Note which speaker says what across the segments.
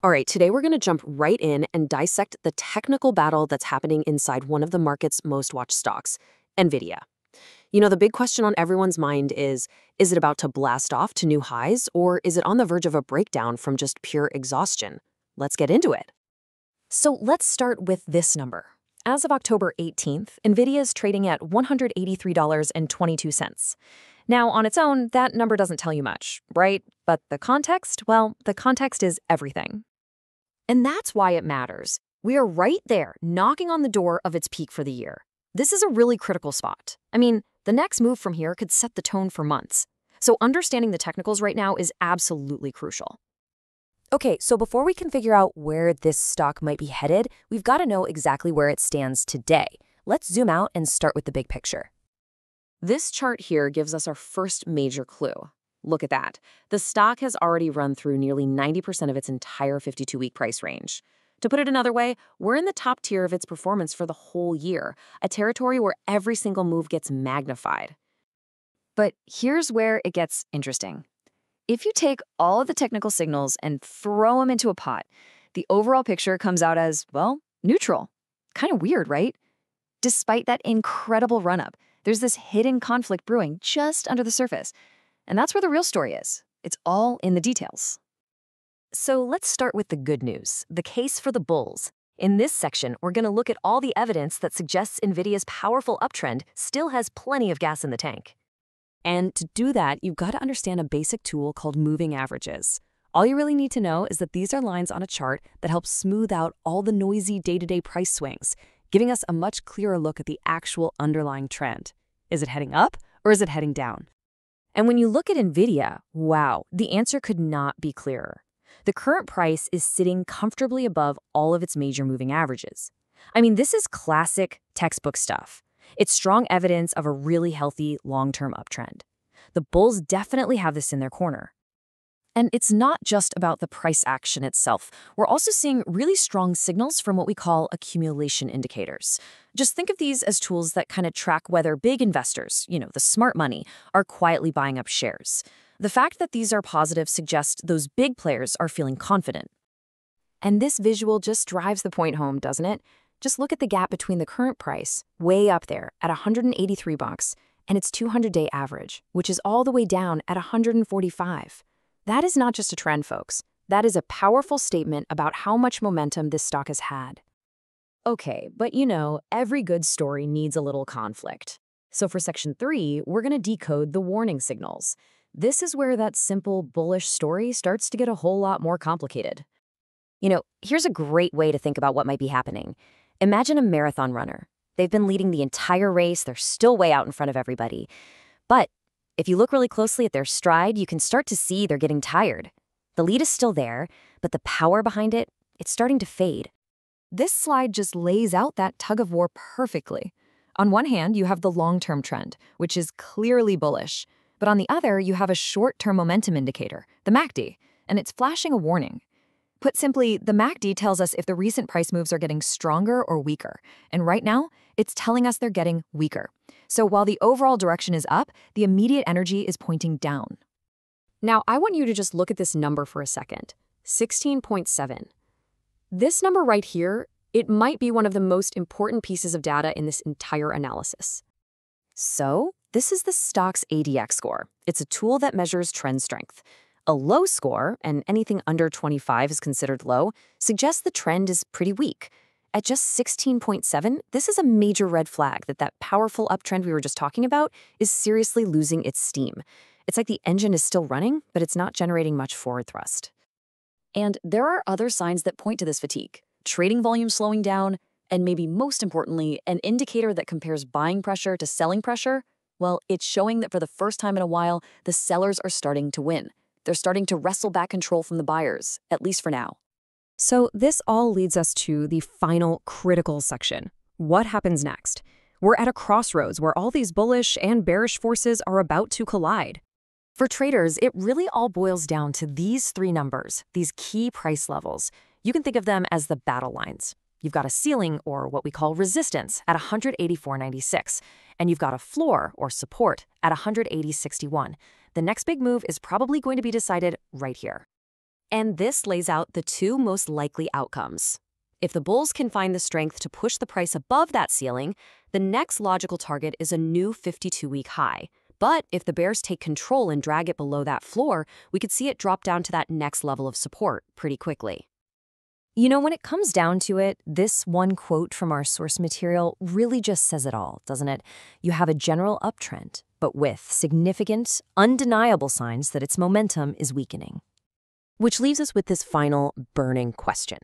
Speaker 1: All right, today we're going to jump right in and dissect the technical battle that's happening inside one of the market's most watched stocks, NVIDIA. The big question on everyone's mind is it about to blast off to new highs, or is it on the verge of a breakdown from just pure exhaustion? Let's get into it.
Speaker 2: So let's start with this number. As of October 18th, NVIDIA is trading at $183.22. Now, on its own, that number doesn't tell you much, right? But the context, well, the context is everything. And that's why it matters. We are right there, knocking on the door of its peak for the year. This is a really critical spot. I mean, the next move from here could set the tone for months. So understanding the technicals right now is absolutely crucial. Okay, so before we can figure out where this stock might be headed, we've got to know exactly where it stands today. Let's zoom out and start with the big picture.
Speaker 1: This chart here gives us our first major clue. Look at that. The stock has already run through nearly 90% of its entire 52-week price range. To put it another way, we're in the top tier of its performance for the whole year, a territory where every single move gets magnified.
Speaker 2: But here's where it gets interesting. If you take all of the technical signals and throw them into a pot, the overall picture comes out as, well, neutral. Kind of weird, right? Despite that incredible run-up, there's this hidden conflict brewing just under the surface. And that's where the real story is. It's all in the details. So let's start with the good news, the case for the bulls. In this section, we're going to look at all the evidence that suggests NVIDIA's powerful uptrend still has plenty of gas in the tank.
Speaker 1: And to do that, you've got to understand a basic tool called moving averages. All you really need to know is that these are lines on a chart that help smooth out all the noisy day-to-day price swings, giving us a much clearer look at the actual underlying trend. Is it heading up or is it heading down?
Speaker 2: And when you look at NVIDIA, wow, the answer could not be clearer. The current price is sitting comfortably above all of its major moving averages. I mean, this is classic textbook stuff. It's strong evidence of a really healthy long-term uptrend. The bulls definitely have this in their corner. And it's not just about the price action itself. We're also seeing really strong signals from what we call accumulation indicators. Just think of these as tools that kind of track whether big investors, the smart money, are quietly buying up shares. The fact that these are positive suggests those big players are feeling confident. And this visual just drives the point home, doesn't it? Just look at the gap between the current price, way up there at $183, and its 200-day average, which is all the way down at $145. That is not just a trend, folks. That is a powerful statement about how much momentum this stock has had. Okay, but every good story needs a little conflict. So for Section 3, we're going to decode the warning signals. This is where that simple bullish story starts to get a whole lot more complicated. Here's a great way to think about what might be happening. Imagine a marathon runner. They've been leading the entire race. They're still way out in front of everybody. But if you look really closely at their stride, you can start to see they're getting tired. The lead is still there, but the power behind it, it's starting to fade. This slide just lays out that tug-of-war perfectly. On one hand, you have the long-term trend, which is clearly bullish. But on the other, you have a short-term momentum indicator, the MACD, and it's flashing a warning. Put simply, the MACD tells us if the recent price moves are getting stronger or weaker. And right now, it's telling us they're getting weaker. So while the overall direction is up, the immediate energy is pointing down. Now, I want you to just look at this number for a second, 16.7. This number right here, it might be one of the most important pieces of data in this entire analysis. So, this is the stock's ADX score. It's a tool that measures trend strength. A low score, and anything under 25 is considered low, suggests the trend is pretty weak. At just 16.7, this is a major red flag that powerful uptrend we were just talking about is seriously losing its steam. It's like the engine is still running, but it's not generating much forward thrust. And there are other signs that point to this fatigue. Trading volume slowing down, and maybe most importantly, an indicator that compares buying pressure to selling pressure. Well, it's showing that for the first time in a while, the sellers are starting to win. They're starting to wrestle back control from the buyers, at least for now. So this all leads us to the final critical section. What happens next? We're at a crossroads where all these bullish and bearish forces are about to collide. For traders, it really all boils down to these three numbers, these key price levels. You can think of them as the battle lines. You've got a ceiling, or what we call resistance, at 184.96, and you've got a floor, or support, at 180.61. The next big move is probably going to be decided right here.
Speaker 1: And this lays out the two most likely outcomes. If the bulls can find the strength to push the price above that ceiling, the next logical target is a new 52-week high. But if the bears take control and drag it below that floor, we could see it drop down to that next level of support pretty quickly.
Speaker 2: When it comes down to it, this one quote from our source material really just says it all, doesn't it? You have a general uptrend, but with significant, undeniable signs that its momentum is weakening.
Speaker 1: Which leaves us with this final burning question.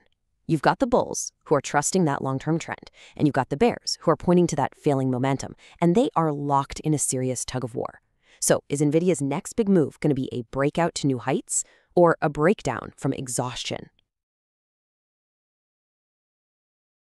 Speaker 1: You've got the bulls, who are trusting that long-term trend, and you've got the bears, who are pointing to that failing momentum, and they are locked in a serious tug-of-war. So is NVIDIA's next big move going to be a breakout to new heights, or a breakdown from exhaustion?